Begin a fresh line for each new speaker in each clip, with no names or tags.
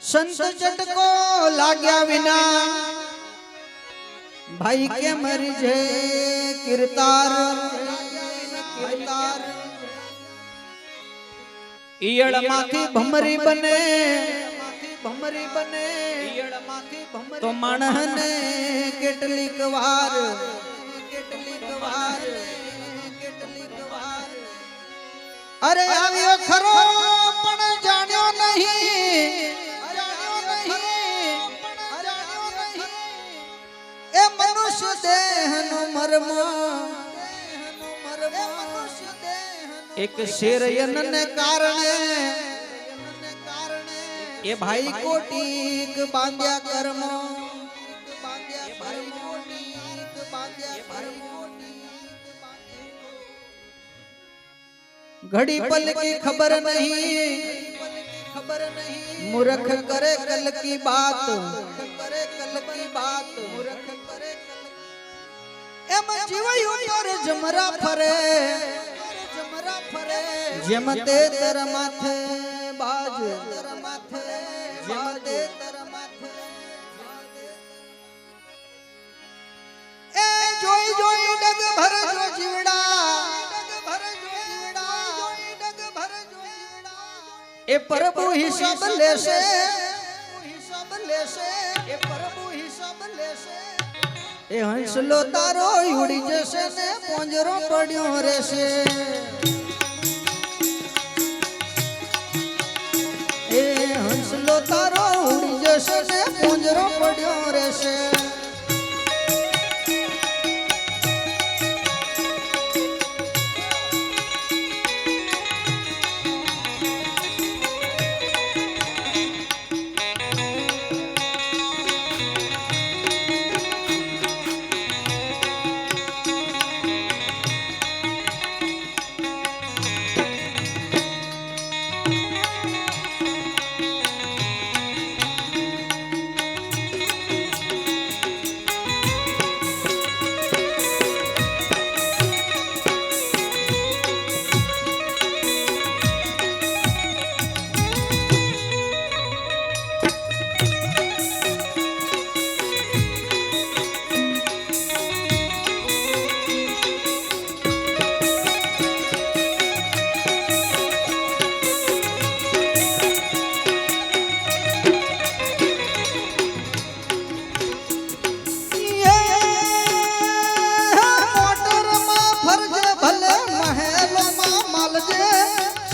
संत झटको लाग्या विना भाई के मर जे किरतार ईयड़ माथी भमरी बने तो माणहने કેટલીક વાર अरे આવ્યો ખરો પણ જાણ્યો નહીં એ મનુષ્ય દેહનો મર્મ એક શેરયનને કારણે એ ભાઈ કોટીક બાંધ્યા કર્મ घड़ी पल की खबर नहीं मूर्ख करे कल की बात एम जीवयो पर जमरा फरे जमते तर माथे बाज जमते तर माथे ए जोई जोई डग भर जो जीवड़ा ए प्रभु हिसाब लेसे ए प्रभु हिसाब लेसे ए हंसलो तारो उड़ी जैसे ने पोंजरो पड़ियो रेसे ए हंसलो तारो उड़ी जैसे ने पोंजरो पड़ियो रेसे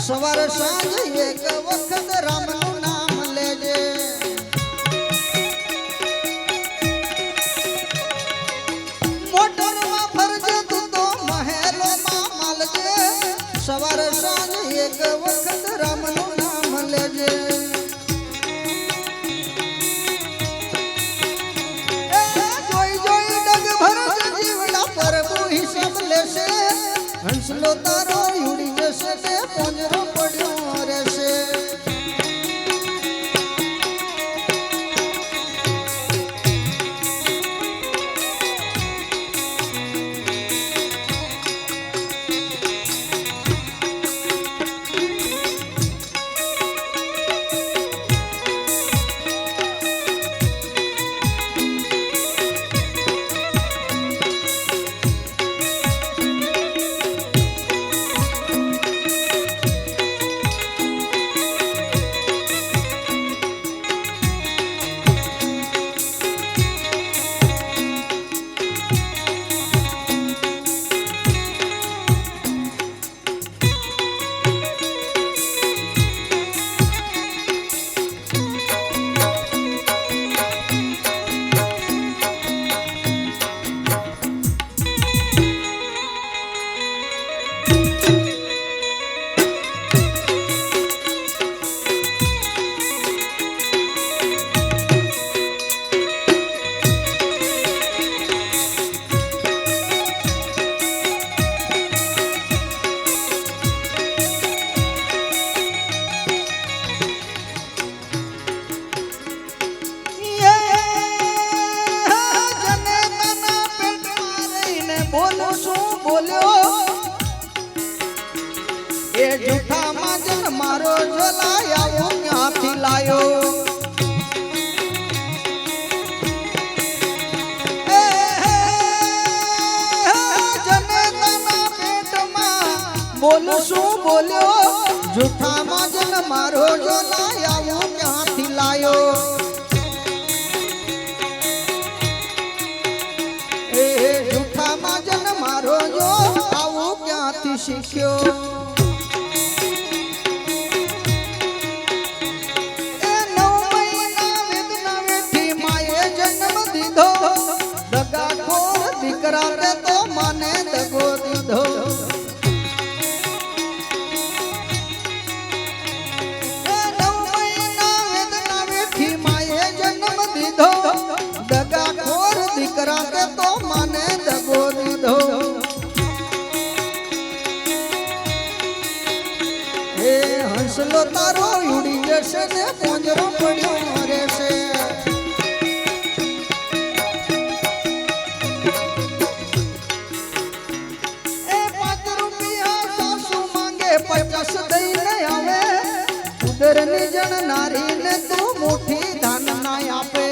सवार सांझ एक वक्त राम नु नाम लेजे मोटर में फर्ज तू तो महलो में मालजे सवार सांझ एक वक्त राम नु नाम लेजे जोई जोई डग भर जीवड़ा प्रभु हिसाब लेसे हंसलो तारो उड़ी जैसे ते पोंजरो पड़ियो रेसे એ જૂઠા માં જન મારો જલાયા ક્યાંથી લાયો બોલ્યો જૂઠામાં જન મારો જો લાયા હું ક્યાંથી લાયો એ જૂઠામાં જન મારો જો આવું ક્યાંથી શીખ્યો દીકરા તો મને દગો દીધો એ 9 મહિના વેદના વેઠી માએ જન્મ દીધો દગાખોર દીકરા તો મને દગો દીધો એ હંસલો તારો ઉડી જશે ને પોંજરો પડ્યો રહેશે ઉદરની જણ નારીને તું મુઠ્ઠી ધાન ના આપે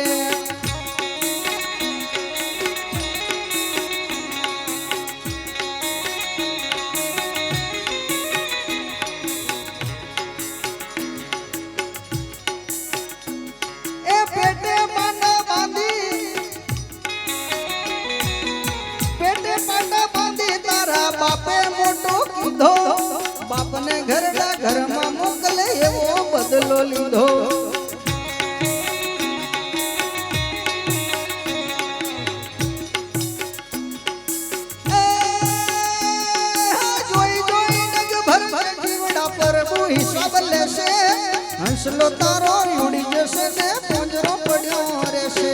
એ પેટે પાટા બાંધી તારા બાપે મોટો કીધો બાપને ઘરના ઘરમાં મોકલે એવો બદલો લીધો જોઈ જોઈ નગ ભર જીવડા પર હિસાબ લેશે હંસલો તારો ઉડી જશે ને પોંજરો પડ્યો રહેશે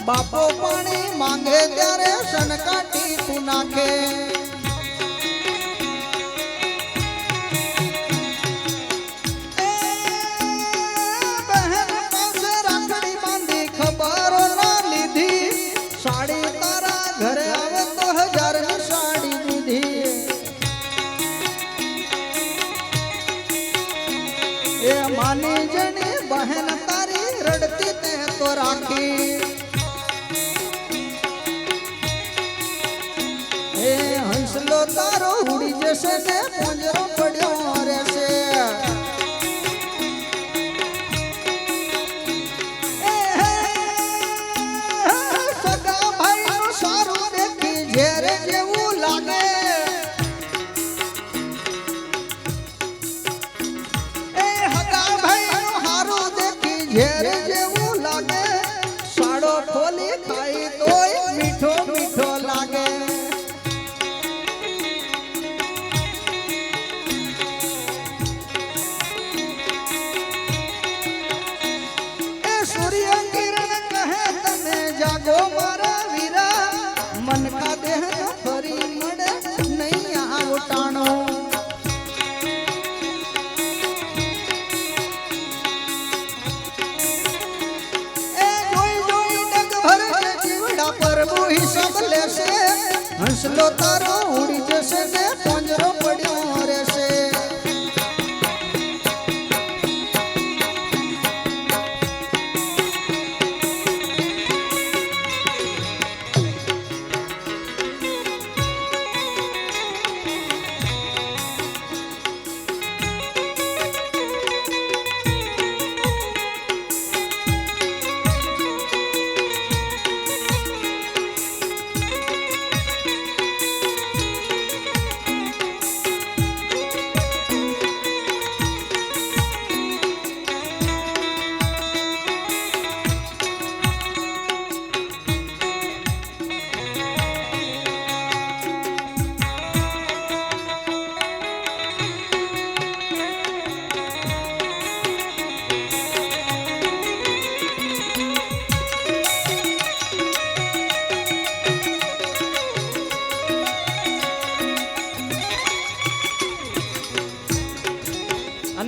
બાપો પાણી માંગે ત્યારે સનકાટી તું નાખે બહેન પાસે રાખડી બાંધી ખબરો ના લીધી સાડી તારા ઘરે આવે તો 1000 ની સાડી દીધી એ માની જણી બહેન તારી રડતી તે તો રાખી હંસલો તારો ઉડી જશે ને પોંજરો પડ્યો રહેશે સગા ભાઈનું સારું દેખી ઝેર જેવું લાગે એ હગા ભાઈનું સારું દેખી ઝેર જેવું લાગે સાડો ખોલી ખાઈ તોય મીઠો મીઠો લાગે मन का देह फरी मड़े नहीं आवटाणो ए जोई जोई डग भर जीवड़ा पर हिसाब लेसे हंसलो तारो उड़ी जसे ने पोंजरो पड्यो रहेसे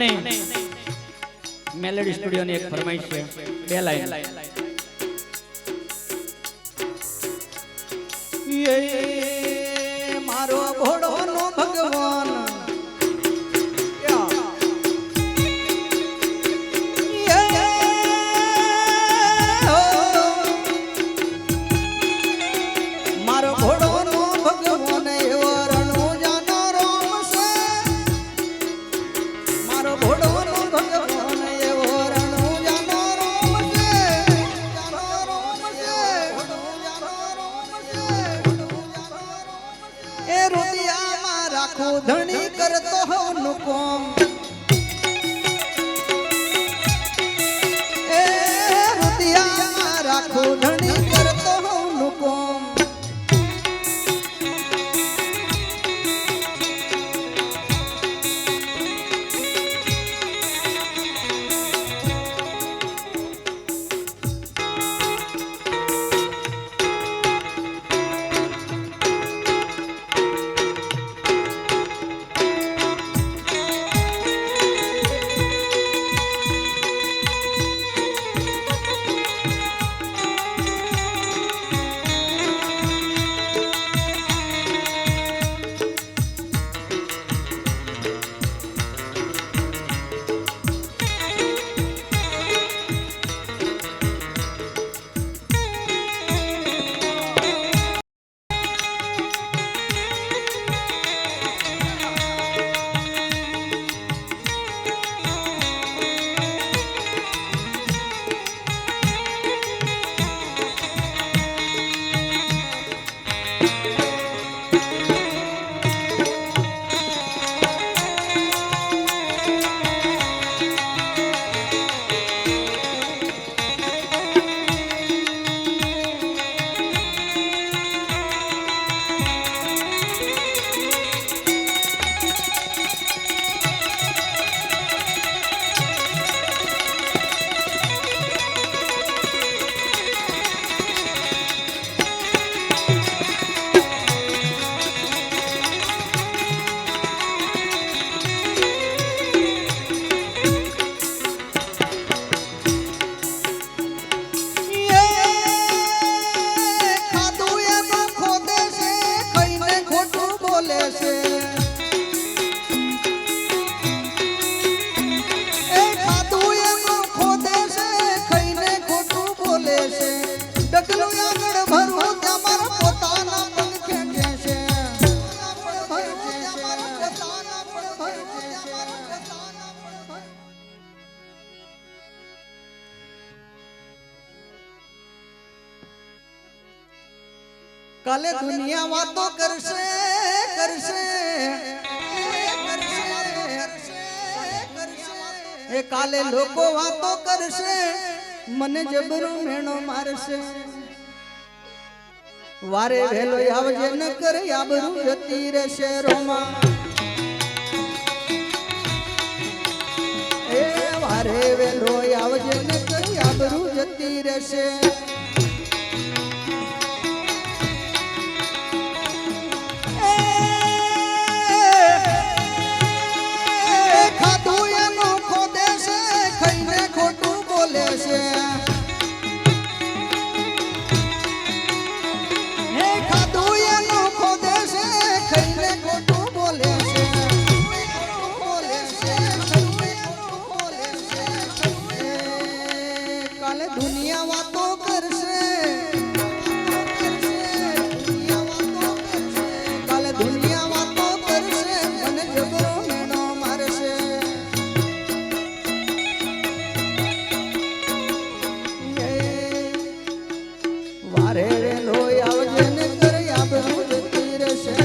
અને મેલેડી સ્ટુડિયોની એક ફરમાઈશ છે, 2 લાઈન.
મારો ઘોડોનો ભગવાન મારો ઘોડોનો ભગવાન એવો રણુજાનો રોમ છે. મારો ઘોડોનો ભગવાન એવો રણુજાનો રોમ છે. એ રૂપિયામાં રાખું ધણી કરતો હોનું કોમ. એ રૂપિયામાં રાખું ધણી કરતો હોનું કોમ. કાલે દુનિયા વાતો કરશે કરશે એ કાલે લોકો વાતો કરશે, મને જબરો મેણો મારશે. વારે વેલો આવજે ન કરે આબરૂ જતી રહેશે રોમાં. એ વારે વેલો આવજે ન કરે આબરૂ જતી રહેશે. દુનિયા વાતો કરશે, કાલે દુનિયા વાતો કરશે, મને જબરો મેણો મારશે. વારે વેલો આવજે ને કરે આબરૂ જતી રહેશે.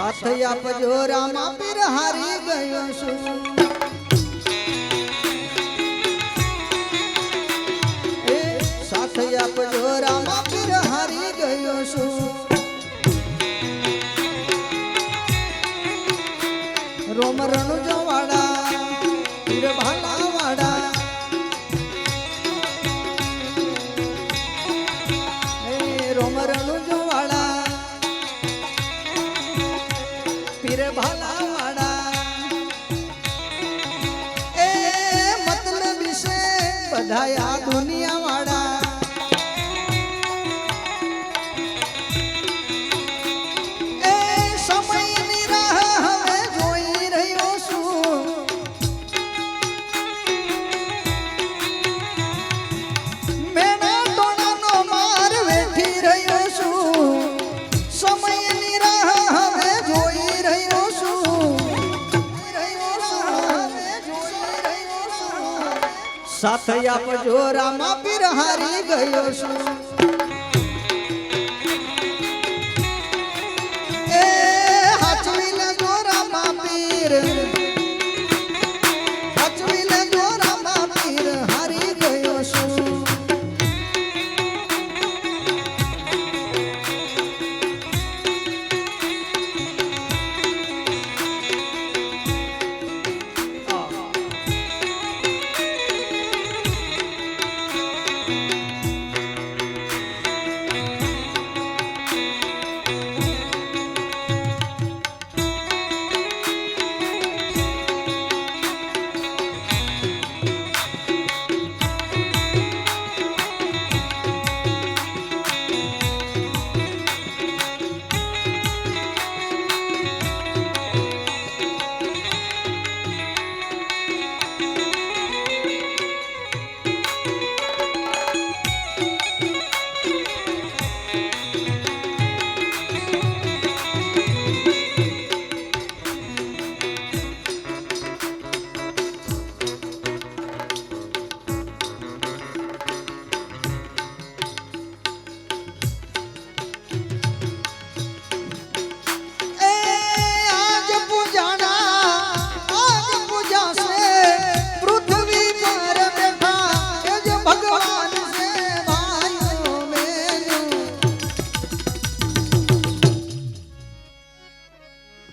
સાથ આપજો રામા પીર હારી ગયો છું એ સાથ આપજો રામા પીર હારી ગયો છું રોમ રણુજો વાડા પીર ભાલા વાડા રોમ રણુજો વાડા પીર ભાલા વાડા એ મતલબ છે બધા આ દુનિયા વાળા એ સમયની રાહ હવે જોઈ રહ્યો છું મેના ટોણાનો માર વેઠી રહ્યો છું સમયની રાહ હવે જોઈ રહ્યો છું સાથ આપજો રામા પીર હારી ગયો છું એ હાચવી લેજો રામા પીર હાચવી લેજો રામા પીર હારી ગયો છું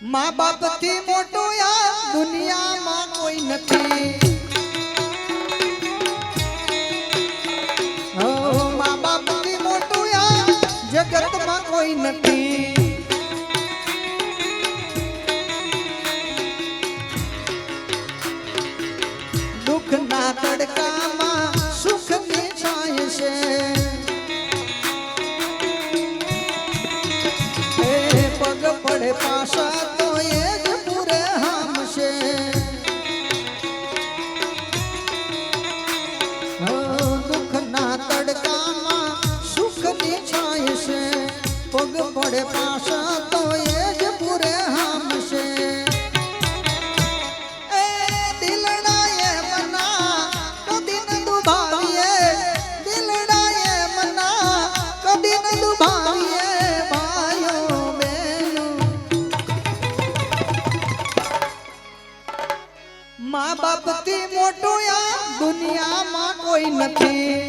माँ बाप थी मोटो या दुनिया माँ कोई नहीं माँ बाप थी मोटो या जगत माँ कोई नहीं दुख ना तड़का माँ सुख की छाय से पग पड़े पासा तो ये ज पूरे हमसे दुख ना तड़का माँ सुख की छाय से पग पड़े पासा तो ये ज पूरे हमसे दिलड़ा ये मना कदी न दुभाविए दिलड़ा ये मना कदी न दुभाविए माँ बाप थी मोटो या दुनिया माँ कोई नहीं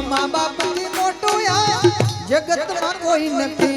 माँ बाप थी मोटो या जगत माँ कोई नहीं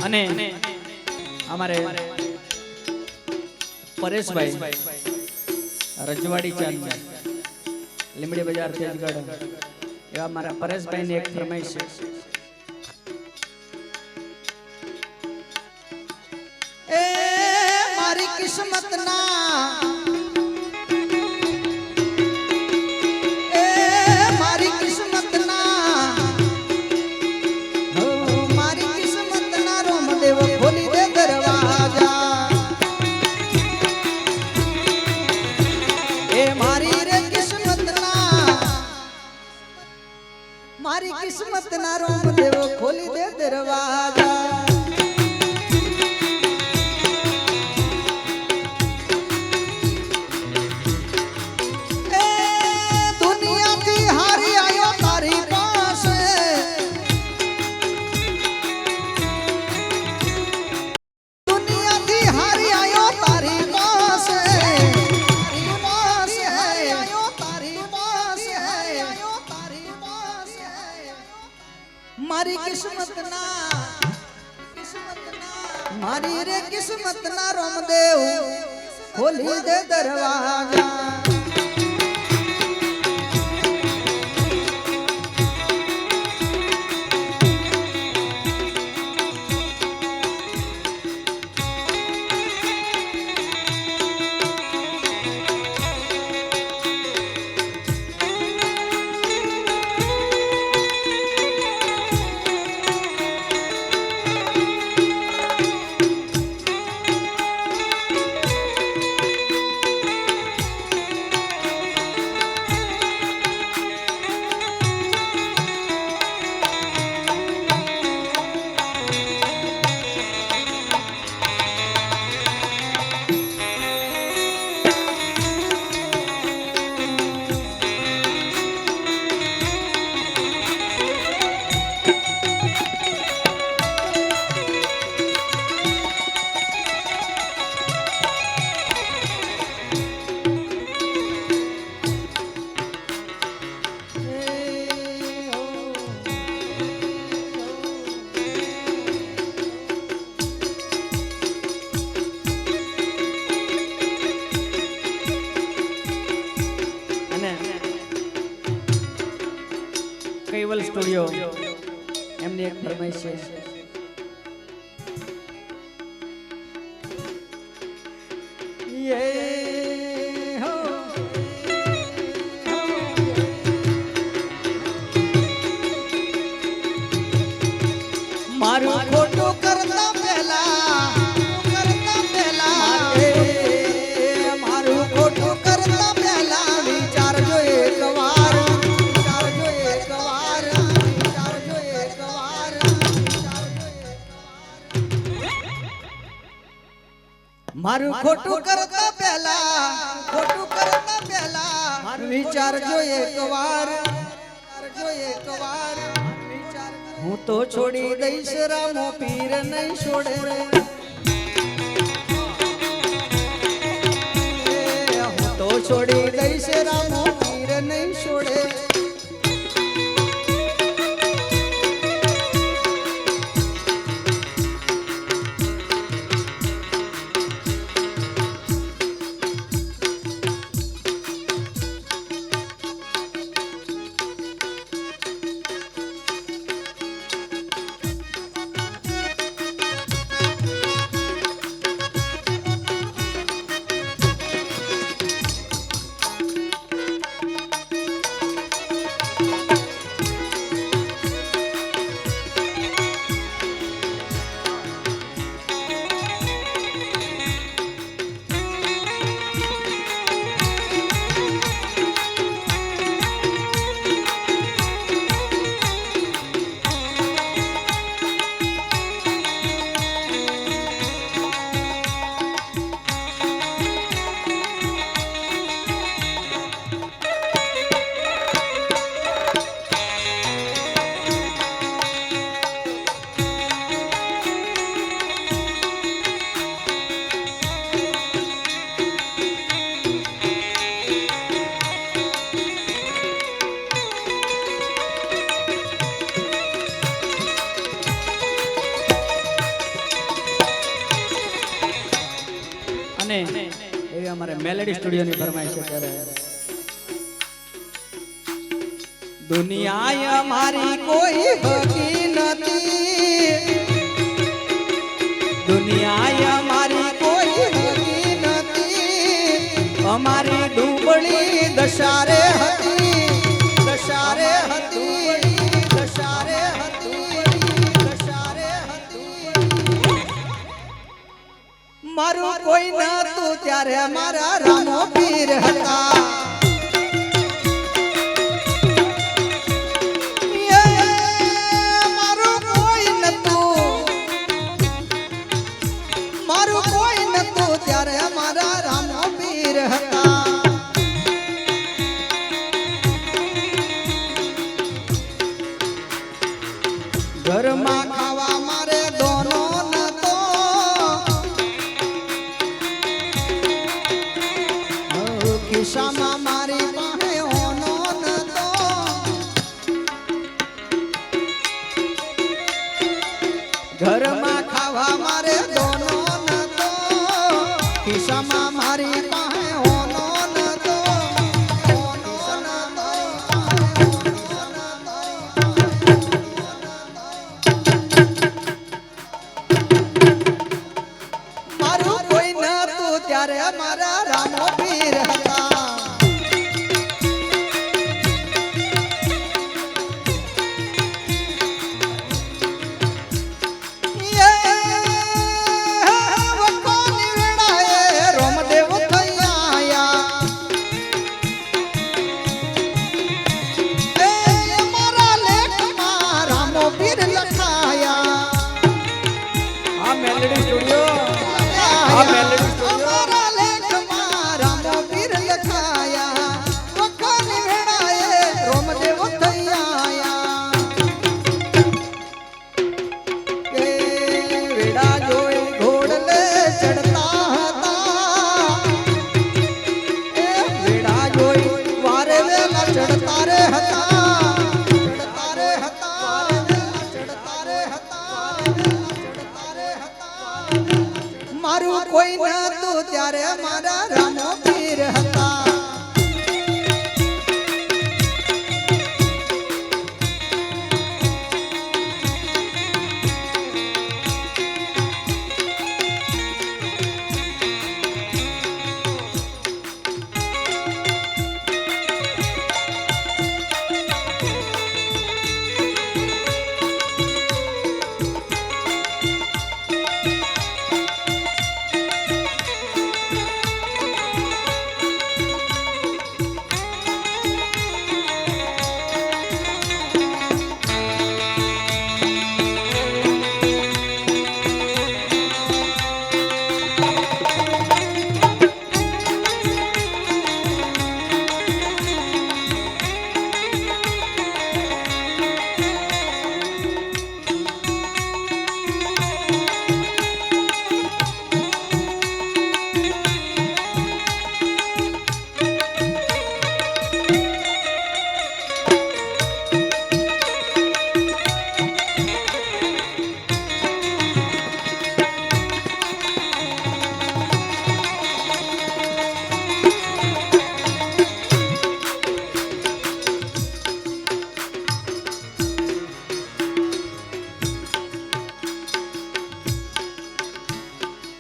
અને અમારે પરેશભાઈ રજવાડી ચાંદ લીમડી બજાર તેજગઢ એવા મારા પરેશભાઈ ની એક ફરમાઈશ છે.
એ મારી કિસ્મત ના મારી કિસ્મત ના રોમદેવ ખોલી દે દરવાજા. એ મારી રે કિસ્મત ના રોમદેવ ખોલી દે દરવાજા. મારી રે કિસ્મત ના રોમદેવ ખોલી દે દરવાજા.
કૈવલ સ્ટુડિયો એમની એક ફરમાઈશ છે.
મારું ખોટું કરતા પહેલા મારું ખોટું કરતા પહેલા વિચારજો એક વાર. મારું ખોટું કરતા પહેલા વિચારજો એક વાર. હું તો છોડી દઈશ રામો પીર નહીં છોડે રે. હું તો છોડી દઈશ રામો પીર નહીં છોડે.
મેલેડી સ્ટુડિયોની ફરમાઈશ છે ત્યારે દુનિયા અમારી કોઈ હકી નથી, દુનિયા અમારી કોઈ હકી નથી, અમારી ડૂબળી દશારે હતી, દશારે હતી, દશારે હતી, દશારે હતી. મારું કોઈ નતું ત્યારે મારા રામો પીર હતા. ઘરમાં ખાવા મારે દોનો નતો, ખિસ્સામાં મારી પાસે હોનો નતો. ઘરમાં ખાવા મારે દોનો નતો, ખિસ્સામાં મારી પાસે હોનો નતો, હોનો નતો. મારું કોઈ નતું ત્યારે મારા રામો પીર હતા. મારું કોઈ નતું ત્યારે મારા રામો પીર હતા.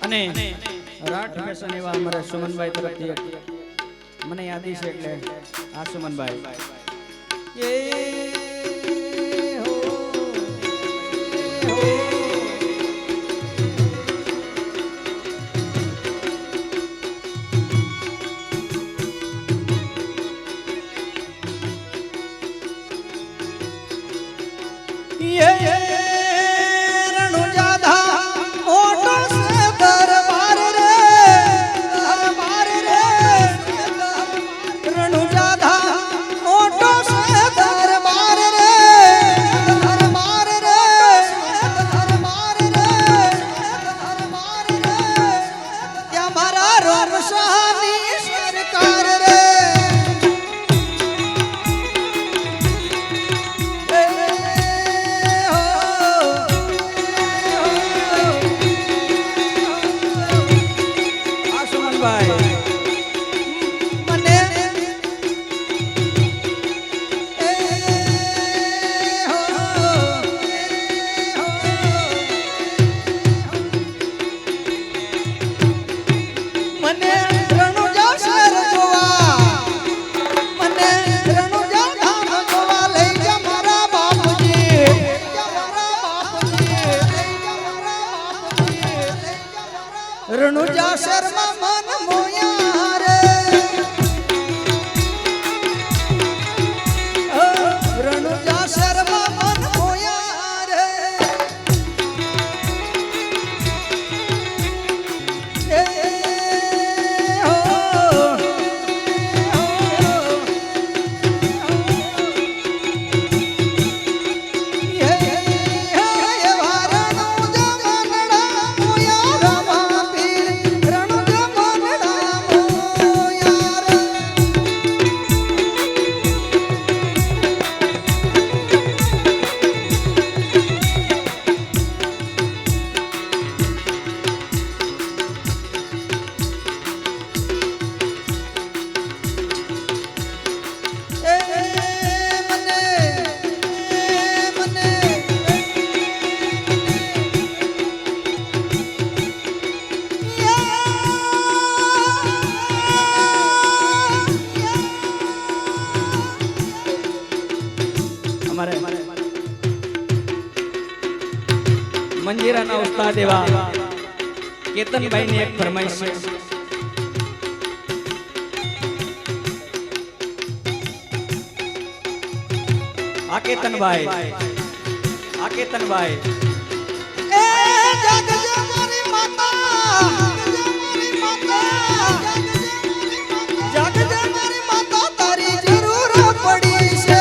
અને રાઠ ફેશન એવા અમારા સુમનભાઈ તરફથી મને યાદી છે એટલે આ સુમનભાઈ
રણુજા શર્મા મન મોયા રે રણુજા શર્મા મન મોયા રે એ હો
મંજીરાના ઉસ્તાદ એવા કેતનભાઈ ની એક ફરમાઈશ છે. આ કેતનભાઈ
એ જાગજે મારી માતા જાગજે મારી માતા તારી જરૂર પડી છે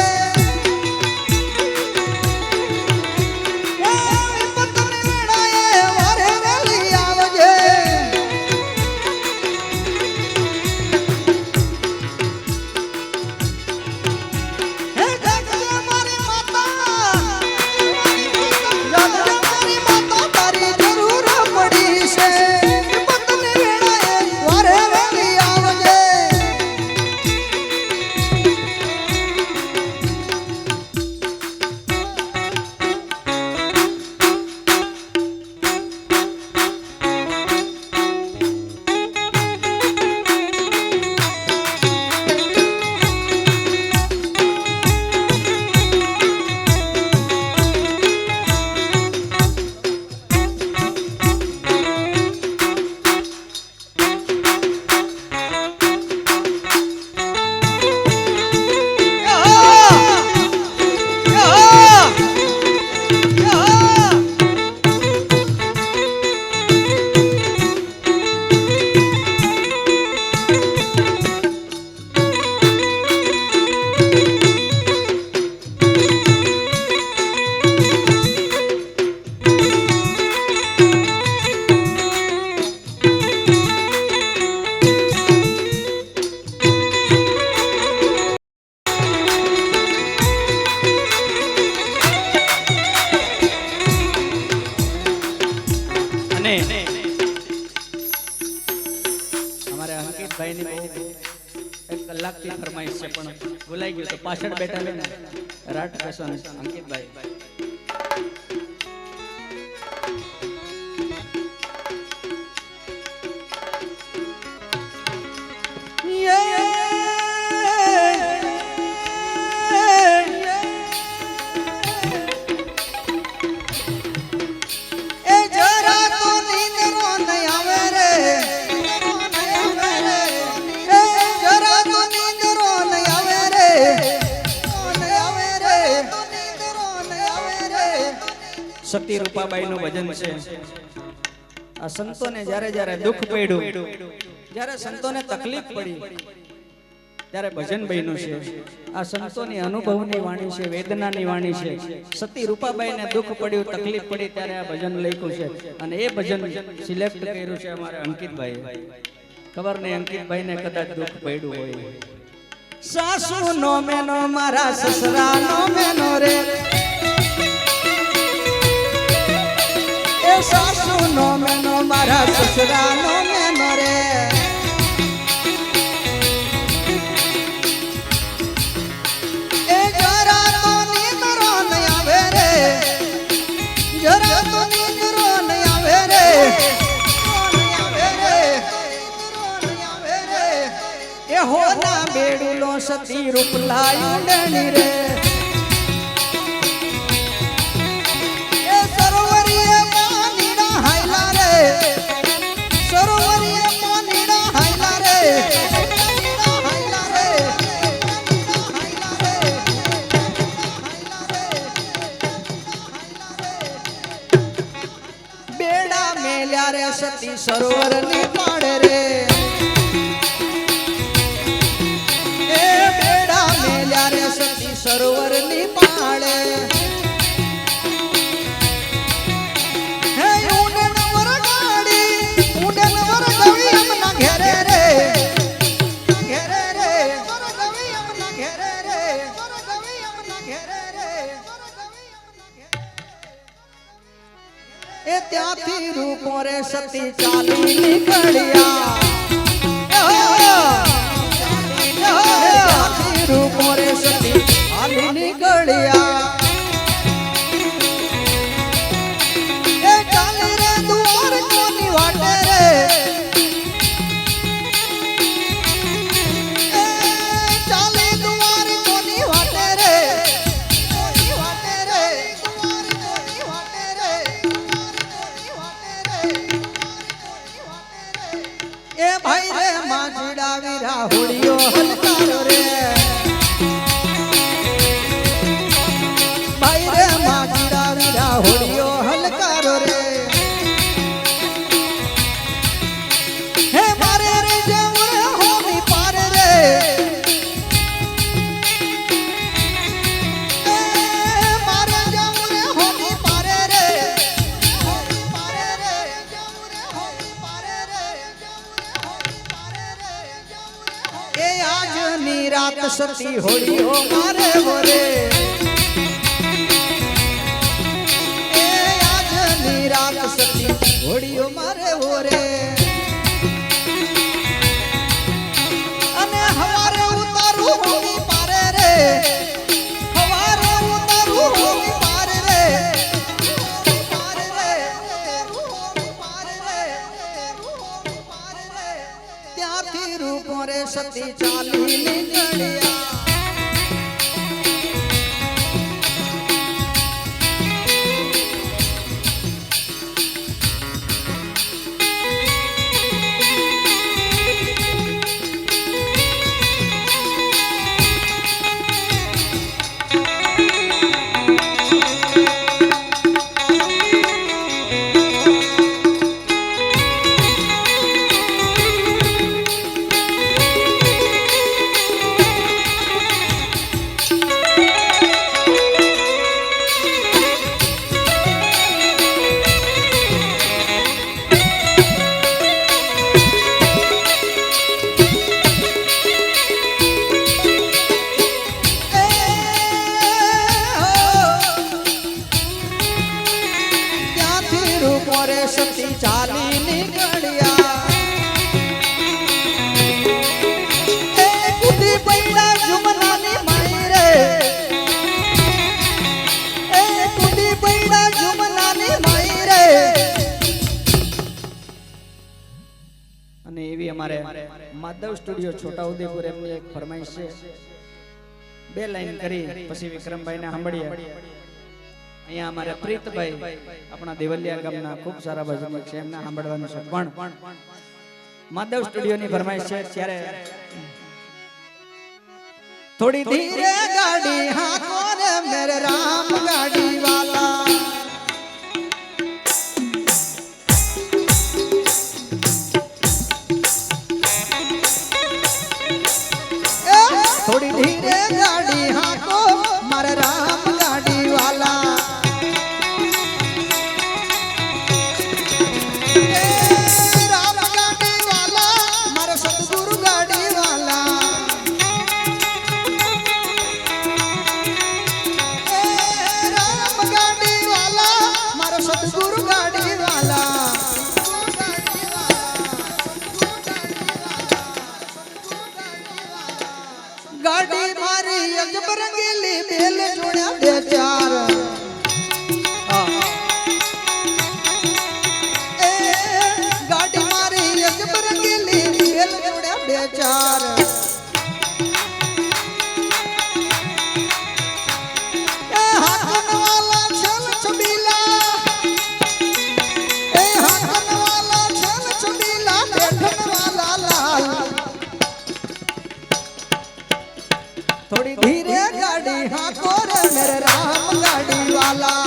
અમારે અંકિતભાઈ ની એક કલાકથી ફરમાઈશ છે પણ ભૂલાઈ ગયું તો પાછળ બેઠા ને રાટ પેશન અંકિતભાઈ સતી રૂપાબાઈ નું ભજન છે. આ સંતોને જ્યારે જ્યારે દુઃખ પડ્યું, જ્યારે સંતોને તકલીફ પડી ત્યારે ભજન બન્યું છે. આ સંતોની અનુભવની વાણી છે, વેદનાની વાણી છે. સતી રૂપાબાઈને દુઃખ પડ્યું, તકલીફ પડી ત્યારે આ ભજન લખ્યું છે અને એ ભજન સિલેક્ટ કર્યું છે અમારે અંકિતભાઈ. ખબર નહીં અંકિતભાઈને કદાચ દુઃખ પડ્યું હોય.
સાસુ નો મેનો મારા સસરા નો મેનો રે સાસુ નો મેનો મારા સસરા નો મેનો રે એ જરા તો નીંદરો ન આવે રે જરા તો નીંદરો ન આવે રે એ હોના બેડુલો સતી રૂપ લાયું ડણી રે સરોવર મેલ્યા રે સતી સરોવર ની પાડે રે એ બેડા મેલ્યા રે સતી સરોવર ની પાડે હે ઉડન વર ગાડી ઉડન વર ગવી અમના ઘેરે રે ઘેરે રે વર ગવી અમના ઘેરે રે વર ગવી અમના ઘેરે રે એ ત્યાંથી રૂપો રે સતી ચાલી નીકળ્યા ત્યાંથી રૂપો રે સતી ચાલી નીકળ્યા એ ચાલી રે દુઆર કોની વાટે રે એ ચાલી દુઆર કોની વાટે રે કોની વાટે રે દુઆર કોની વાટે રે એ ભાઈ રે માજડા વીરા હોડિયો હલકારો રે ભાઈ રે માજડા વીરા હોડિયો હલકારો રે હે મારે રે જવું રે હોમી પાર રે એ મારે જવું રે હોમી પાર રે હોમી પાર રે જવું રે હોમી પાર રે એ આજની રાત સતી હોડિયો મારે વરે એ આજની રાત સતી હોડિયો મારે વરે અને હવારે ઉતારું હોમી પારે રે હવારે ઉતારું હોમી પારે રે હોમી પારે રે હોમી પારે રે હોમી પારે રે ત્યાંથી રૂપો રે સતી ચાલી નીકળ્યા સતી ચાલી નીકળ્યા એ કુદી પૈડા જુમનાની માઈ રે એ કુદી પૈડા જુમનાની માઈ રે
અને એવી અમારે માધવ સ્ટુડિયો છોટાઉદેપુર એમની એક ફરમાઈશ છે બે લાઈન કરી પછી વિક્રમભાઈને સાંભળીએ અહીંયા અમારે પ્રીતભાઈ આપણા દેવલિયા ગામના ખૂબ સારા ભજનો છે એમને સાંભળવાનું છે પણ માધવ સ્ટુડિયોની ફરમાઈશ છે ત્યારે
થોડી ધીરે ગાડી હાકો રે મેરે રામ ગાડી વાલા થોડી ધીરે ગાડી હાકો મારે રામ ગાડી વાલા રામ ગાડી વાલા મારે સતગુરુ ગાડી વાલા રામ ગાડી વાલા મારે સતગુરુ ગાડી વાલા ગાડી મારી અજબ રંગીલી બેલ જોડ્યા બે ચાર એ ગાડી મારી અજબ રંગીલી બેલ જોડ્યા બે ચાર એ હાથન વાલા છલ છબીલા એ હાથન વાલા છલ છબીલા બેઠન વાલા લાલ થોડી ધીરે ગાડી હાકો રે મેરે રામ ગાડી વાલા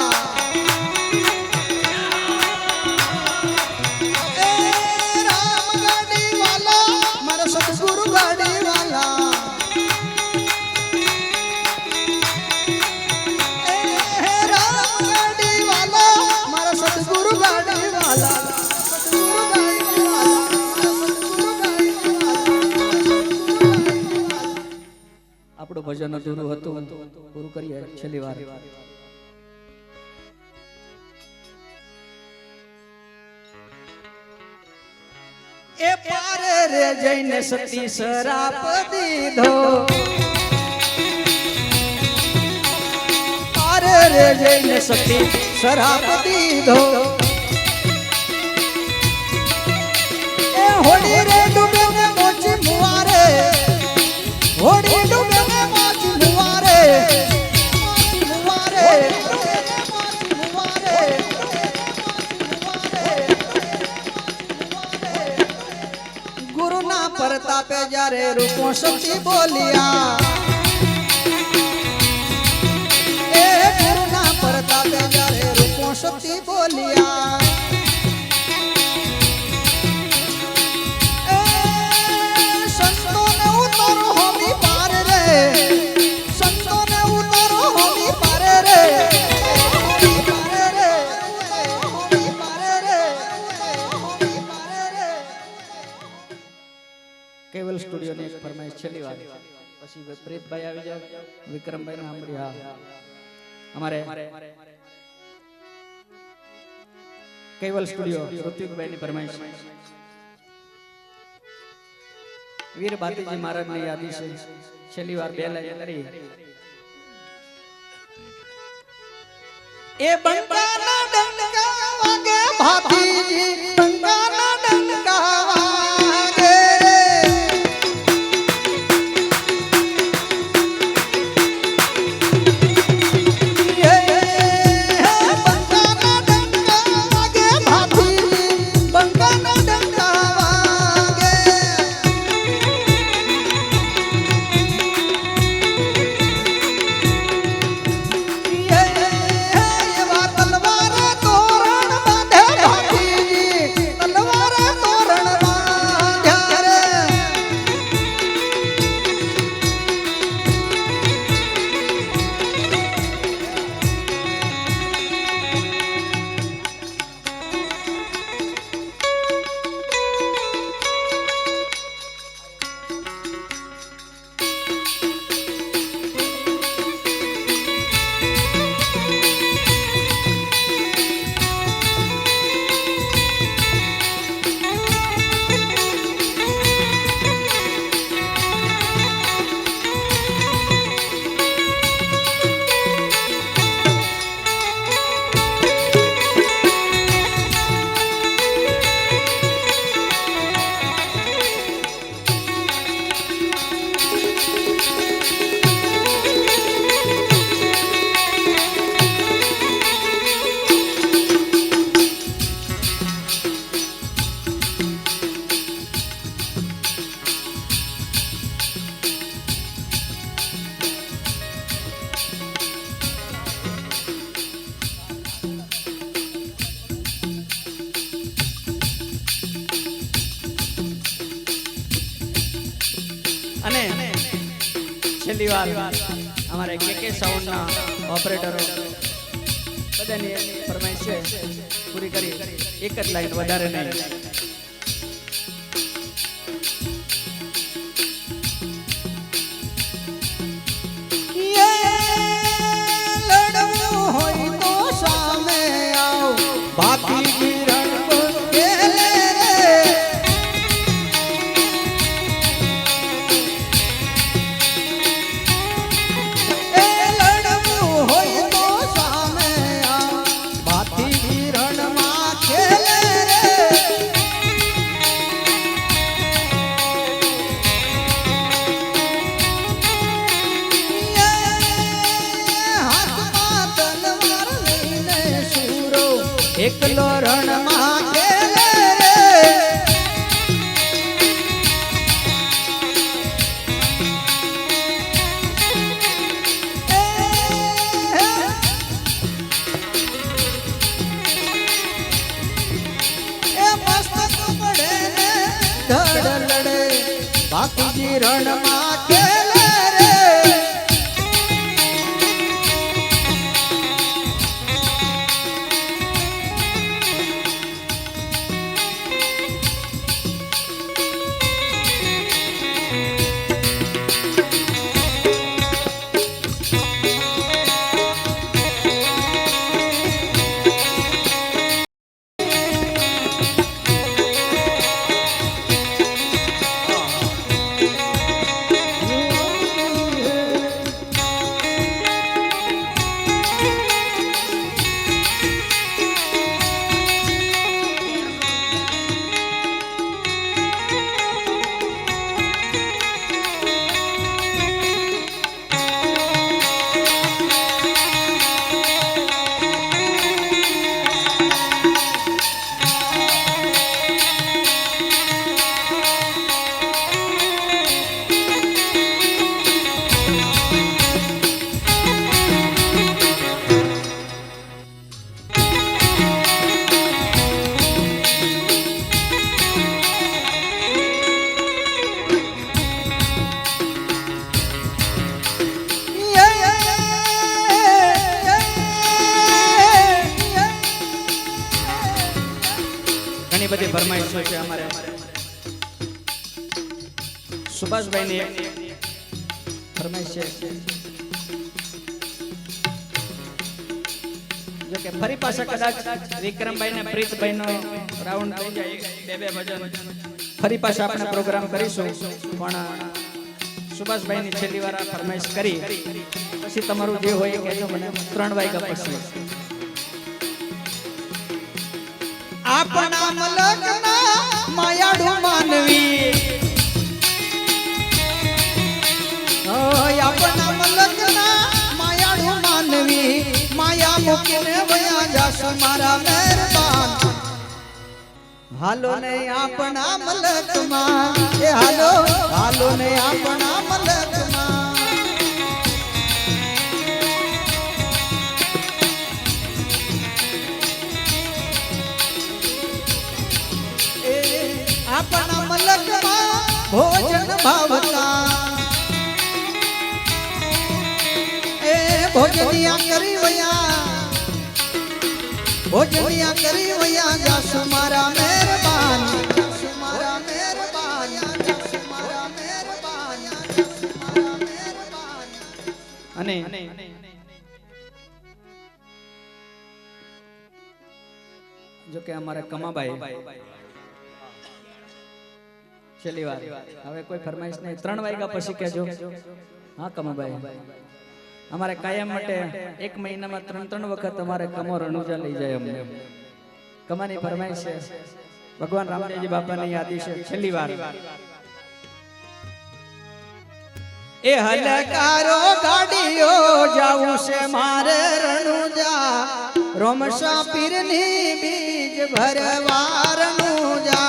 ભજન અધૂરું હતું, પૂરું કરીએ છેલ્લી વાર. એ પારે રે જઈને સતી સરાપ દીધો, પારે રે જઈને સતી સરાપ દીધો. એ હોડી રે ડૂબે ને મોચી મુવારે, હોડી ડૂબે ને મોચી મુવારે, મુવારે ગુરુના પ્રતાપે જ્યારે રૂપો શક્તિ બોલ્યા, એ ગુરુના પ્રતાપે જ્યારે રૂપો શક્તિ બોલ્યા. એ સંતોને ઉતારો હોમી પાર રે, સંતોને ઉતારો હોમી પાર રે, હોમી પાર રે, હોમી પાર રે, હોમી પાર રે. કેવલ સ્ટુડિયો ની એક ફરમાઈશ છેલ્લી વાર, પછી પ્રીતભાઈ આવી જાય, વિક્રમભાઈ ના સાંભળી. હા, અમારે કેવલ સ્ટુડિયો ઋત્વિકભાઈ ની ફરમાઈશ. વીર બાતીજી મહારાજ ની યાદી છે, છેલ્લી વાર બે લાઈન કરી. એ બંકાના ડંકા વાગે ભાતીજી, બંકાના ડંકા વાગે. અને છેલ્લી વાર અમારે કે સાઉન્ડ ના ઓપરેટરો બધાની ફરમાઈશ છે, પૂરી કરી. એક જ લાઈન, વધારે નહીં. લડવું હોય તો સામે આવ, ભાતીજી એકલો રણમાં ખેલે રે. એ મસ્તક પડે ને ધડ લડે, ભાતીજી રણમાં ખેલે રે. ફરમાઈશો છે અમારે સુભાષભાઈની એક ફરમાઈશ છે જો કે ફરી પાછા કદાચ વિક્રમભાઈ ને પ્રીતભાઈ નો રાઉન્ડ થઈ જાય બે ભજન ફરી પાછા આપણે પ્રોગ્રામ કરીશું પણ સુભાષભાઈ ની છેલ્લી વાર ફરમાઈશ કરી પછી તમારું જે હોય કહેજો મને 3 વાગ્યા પછી
આપણા મલકના માયાડુ માનવી આપણા મલકના માયાડુ માનવી માયા મૂકીને વયા જાસુ મારા મહેરબાન હાલો ને આપણા મલકમાં એ હાલો હાલો ને આપણા મલકમાં એ આપણા મલકમાં ભોજન ભાવતા એ ભોજનિયા કરી વયા ભોજનિયા કરી વયા જાસુ મારા મહેરબાન જાસુ મારા મહેરબાન જાસુ મારા મહેરબાન જાસુ મારા મહેરબાન
અને જો કે અમારે કમાભાઈ છેલ્લી વાર હવે કોઈ ફરમાઈશ નહીં 3 વાગ્યા પછી કહેજો હા કમાભાઈ અમારે કાયમ માટે 1 મહિનામાં 3 વખત અમારે કમો રણુજા લઈ જાય અમને કમાની ફરમાઈશ છે ભગવાન રામદેવજી બાપાની યાદી છે છેલ્લી વાર
એ હલકારો ગાડીઓ જાવું છે મારે રણુજા રોમશા પીરની બીજ ભરવા રણુજા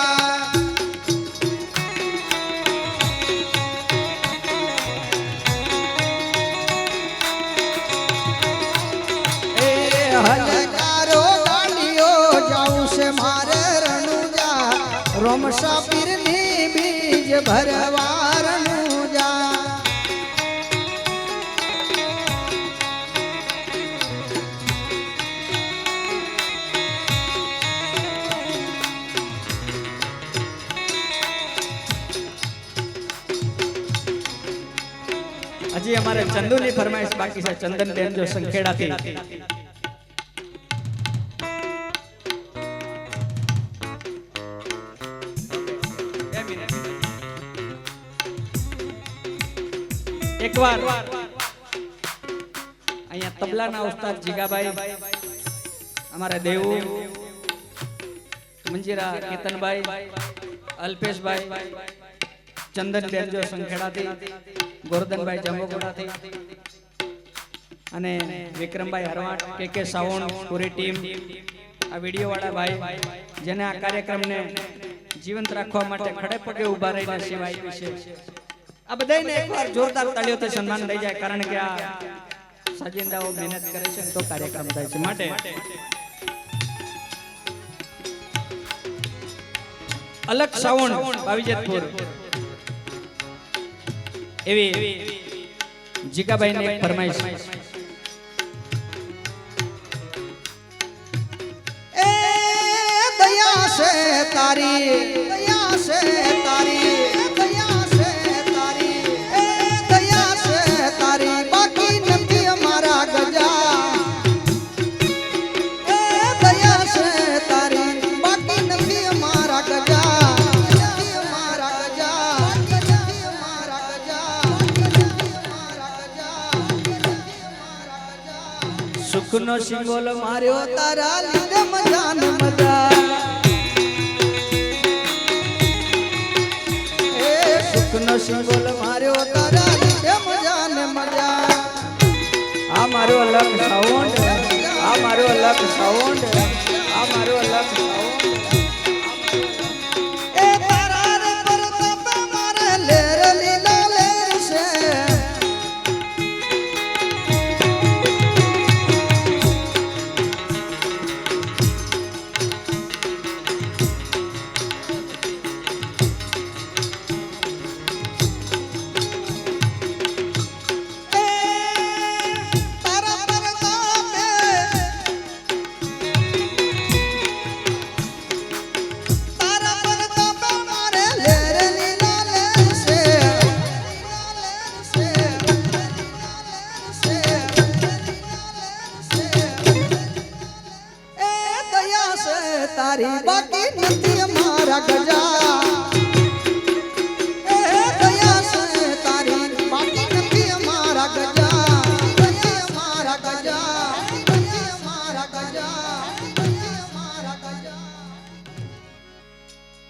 હલકારો ગાડીઓ જાવું છે મારે રણુજા રોમશા પીરની બીજ ભરવા રણુજા
હજી અમારે ચંદુની ફરમાઈશ બાકી છે ચંદન બેન જો સંખેડાથી એકવાર અહીંયા તબલાના ઉસ્તાદ જીગાભાઈ અમારા દેવુ મંજીરા કેતનભાઈ અલ્પેશભાઈ ચંદન બેનજો સંખેડાથી ગોરધનભાઈ જંબોગોડાથી અને વિક્રમભાઈ હરવાટ કે સાવણ પૂરી ટીમ આ વિડીયો વાળા ભાઈ જેને આ કાર્યક્રમને જીવંત રાખવા માટે ખડે પગે ઊભા રહીને સેવા આપી છે આ બધાને એકવાર જોરદાર તાળીઓથી સન્માન થઈ જાય કારણ કે આ સાજિંદાઓ મહેનત કરે છે તો કાર્યક્રમ થાય છે માટે અલગ સાવણ બાવીજેતપુર એવી જીગાભાઈ ને એક ફરમાઈશ
એ દયા છે તારી દયા છે તારી દયા છે તારી એ દયા છે તારી બાકી નથી અમારા ગજા એ દયા છે તારી બાકી નથી અમારા ગજા નથી અમારા ગજા નથી અમારા ગજા નથી અમારા ગજા
સુખનો સિંગોલ
માર્યો તારા લીધે મજા ને મજા એ સુખનો સિંગોલ માર્યો તારા લીધે મજા ને મજા
આ મારો અલગ સાઉન્ડ આ મારો અલગ સાઉન્ડ આ મારો અલગ સાઉન્ડ
એ તારા રે પરતાપ મારે લેર લીલા લેર છે તારા પરતાપે તારી બાકી નથી અમારા ગજા એ દયા છે તારી બાકી નથી અમારા ગજા નથી અમારા ગજા નથી અમારા ગજા નથી અમારા ગજા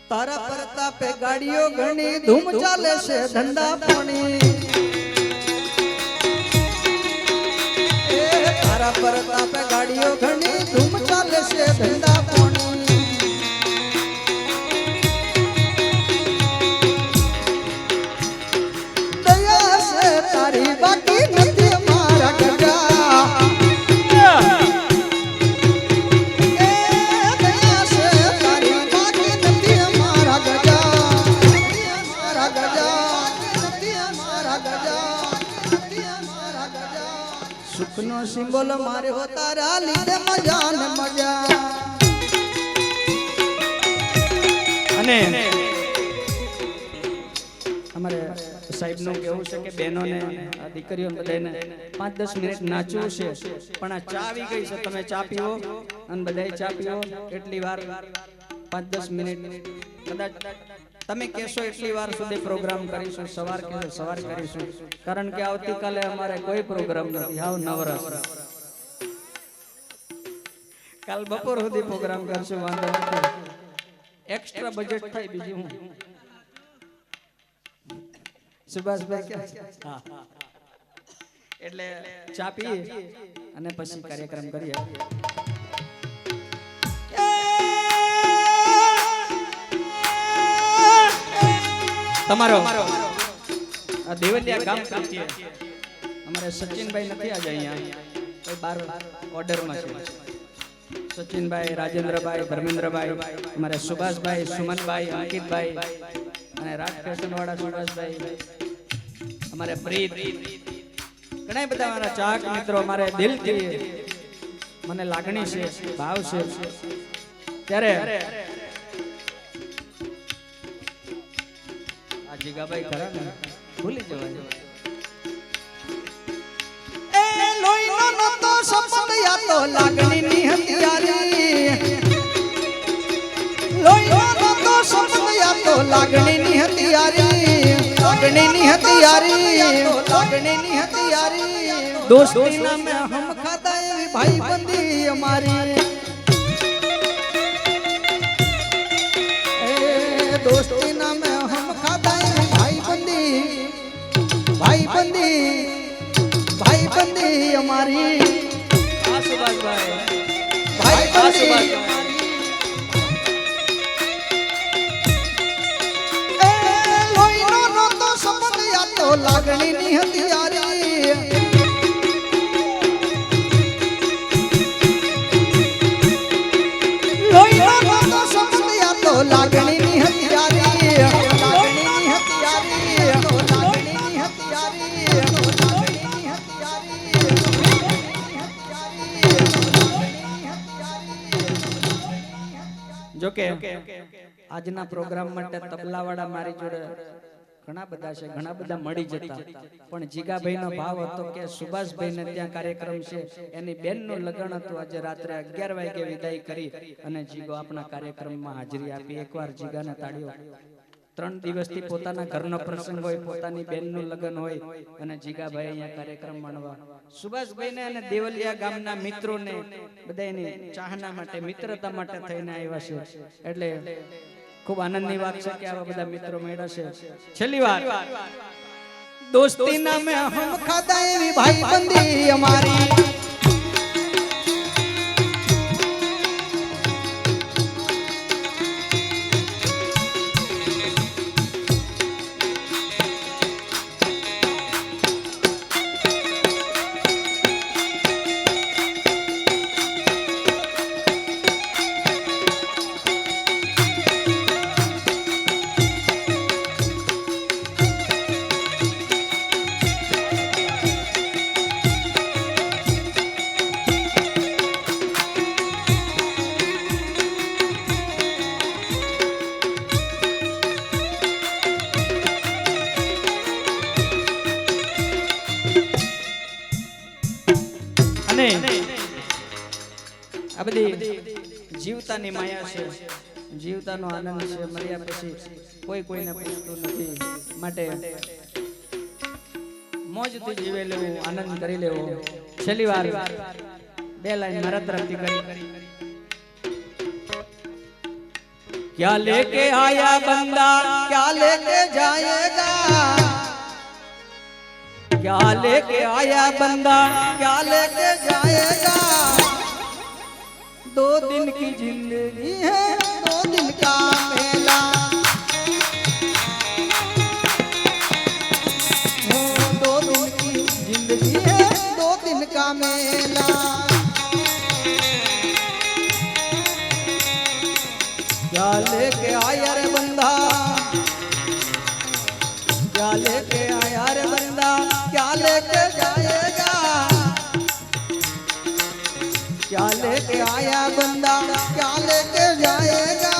તારા પ્રતાપે ગાડીઓ ઘણી ધૂમ ચાલે છે ધંધા પાણી તારા પ્રતાપે ગાડીઓ ઘણી ધૂમ ચાલે છે ધંધા પાણી દયા છે તારી બાકી નથી અમારા ગજા એ દયા છે તારી બાકી નથી અમારા ગજા નથી અમારા ગજા નથી અમારા ગજા નથી અમારા ગજા સુખનો સિંબોલ મારે હો તારા લીધે મજા ને મજા
અને અમારે સાહેબ નું કેવું છે કે બહેનોને આ દીકરીઓ બધાને 5-10 મિનિટ નાચવું છે પણ આ ચા આવી ગઈ છે તમે ચા પીવો અને બધાય ચા પીવો એટલી વાર 5-10 મિનિટ કદાચ તમે કહેશો એટલી વાર સુધી પ્રોગ્રામ કરીશું સવાર કરીશું કારણ કે આવતીકાલે અમારે કોઈ પ્રોગ્રામ નથી હાવ નવરાશ કાલ બપોર સુધી પ્રોગ્રામ કરશું વાંધો નથી એક્સ્ટ્રા બજેટ થાય બીજું હું સુભાષભાઈ હા એટલે ચા પીએ અને પછી કાર્યક્રમ કરીએ તમારો આ દેવલિયા ગામ પ્રત્યે અમારે સચિનભાઈ નથી આજે અહીંયા કોઈ બાર ઓર્ડરમાં છે સચિનભાઈ રાજેન્દ્રભાઈ ધર્મેન્દ્રભાઈ અમારે સુભાષભાઈ સુમનભાઈ અંકિતભાઈ અને રાજ ફેશન વાળા સુભાષભાઈ અમારે પ્રીત ઘણા બધા મારા ચાહક મિત્રો અમારે દિલથી મને લાગણી છે ભાવ છે ત્યારે આ જીગાભાઈ ખરા ને ભૂલી જવાય
એ લોહીનો નતો સંબંધ યા તો લાગણીની હથિયારી લોહીનો નતો સંબંધ યા તો લાગણીની હથિયારી લાગણીની હથિયારી લાગણીની હથિયારી દોસ્તી નામે હમ ખાતા એવી ભાઈબંધી અમારી એ દોસ્તી નામે હમ ખાતા એવી ભાઈબંધી ભાઈબંધી અમારી
આ સુભાષભાઈ
ભાઈબંધી એ લોહીનો નતો સંબંધ યા તો લાગણીની હથિયારી લોહીનો નતો સંબંધ યા તો લાગણીની હથિયારી લાગણીની હથિયારી લાગણીની હથિયારી લાગણીની હથિયારી
જોકે આજના પ્રોગ્રામ માટે તબલાવાળા મારી જોડે ઘણા બધા છે ઘણા બધા મળી જતા પણ જીગાભાઈનો ભાવ હતો કે સુભાષભાઈને ત્યાં કાર્યક્રમ છે એની બેનનું લગ્ન હતું આજે રાત્રે 11 વાગે વિદાય કરી અને જીગો આપણા કાર્યક્રમમાં હાજરી આપી એકવાર જીગાને તાળીઓ 3 દિવસથી પોતાના ઘરનો પ્રસંગ હોય પોતાની બેનનું લગ્ન હોય અને જીગાભાઈ અહીંયા કાર્યક્રમ માણવા સુભાષભાઈને અને દેવલિયા ગામના મિત્રોને બધાની ચાહના માટે મિત્રતા માટે થઈને આવ્યા છે એટલે ખૂબ આનંદની વાત છે કે આવા બધા મિત્રો મળ્યા છે છેલ્લી વાત
દોસ્તી નામે હમ ખાતા એવી ભાઈબંધી અમારી
આ બધી જીવતાની માયા છે, જીવતાનો આનંદ છે. મર્યા પછી કોઈ કોઈને પૂછતું નથી. માટે મોજથી જીવે લેવું, આનંદ કરી લેવો. છેલ્લી વાર બે લાઈન મારા તરફથી કરી. क्या लेके आया बंदा
क्या लेके जाएगा,
क्या लेके आया बंदा
क्या लेके जाएगा,
2 दिन की जिंदगी
ये है 2 दिन का मेला, 2 दिन की जिंदगी है 2 दिन का मेला,
क्या लेके आया रे बंदा, क्या लेके आया रे बंदा,
क्या लेके जाएगा,
क्या लेके
आया बंदा क्या लेके जाएगा,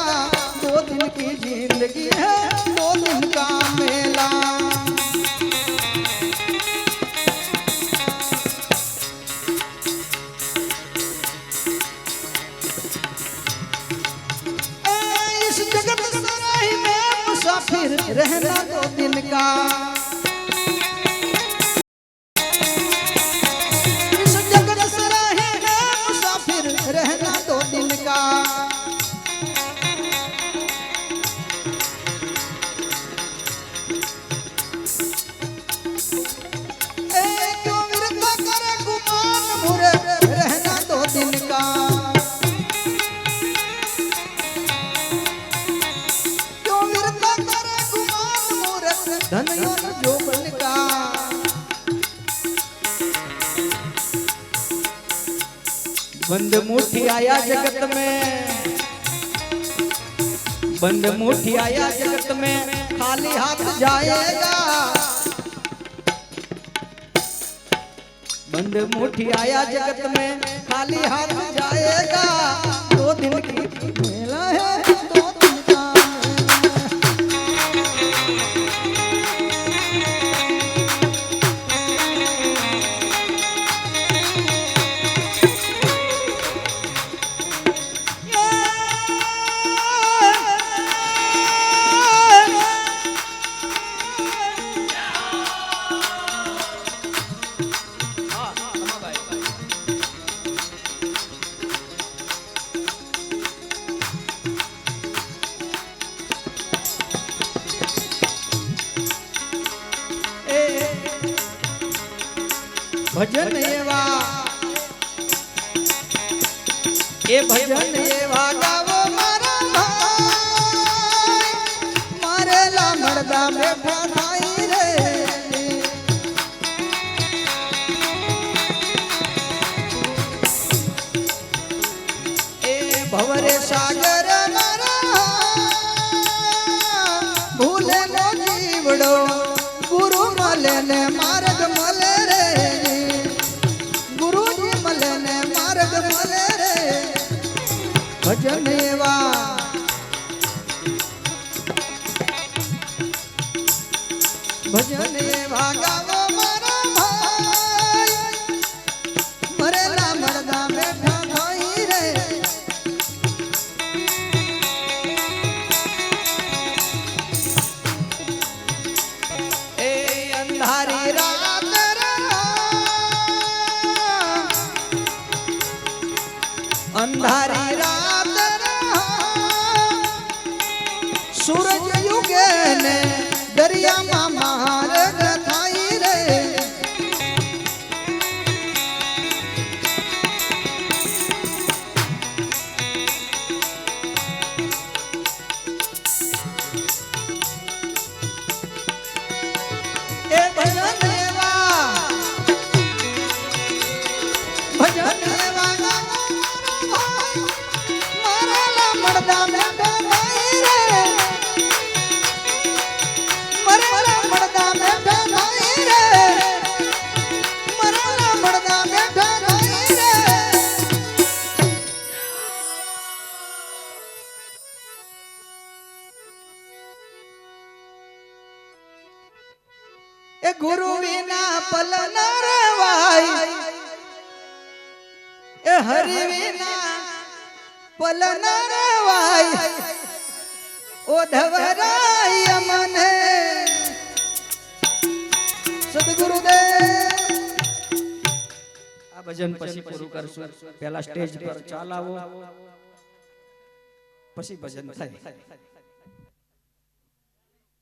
2 दिन की जिंदगी है 2 दिन का मेला, इस जगत सराय में मुसाफिर रहना 2 दिन का, इस जगत सराय में मुसाफिर रहना 2 दिन का, क्यों विरता करे गुमान मुरे रहना 2 दिन का, क्यों विरता करे गुमान मुरे धनयोन जोबन का,
बंद मुट्ठी आया जगत में, बंद मुट्ठी आया जगत में,
खाली हाथ जाएगा,
बंद मुट्ठी आया जगत में,
खाली हाथ जाएगा, 2 दिन की मेला है 2 दिन का ભજન એવા
એ ભજન
એવા ગાવો મારા ભાઈ, મારેલા મળદા બેઠા થાય રે, એ ભવરે સાગર મારા ભૂલે નો જીવડો, ગુરુ મળે ને માર્ગ મળે રે, ગુરુજી મળે ને માર્ગ મળે રે, ભજન એવા ભજન એવા ગાવો મારા ભાઈ, મરેલા મળદા બેઠા થાય રે, એ અંધારી રાત અંધારી રાત સૂરજ યુગે ને દરિયામાં માર્ગ થાય રે, એ ભજન એવા ભજન એવા મારા મળદા બેઠા થાય રે, મરેલા મળદા બેઠા થાય રે, મરેલા મળદા બેઠા થાય રે, એ ગુરુ વિના પલ ન રેવાય, એ હરિ વિના પલના રેવાય ઓ ધવરાય મને સદગુરુદેવ.
આ ભજન પછી પૂરું કરશું. પહેલા સ્ટેજ પર ચાલ આવો, પછી ભજન થાય.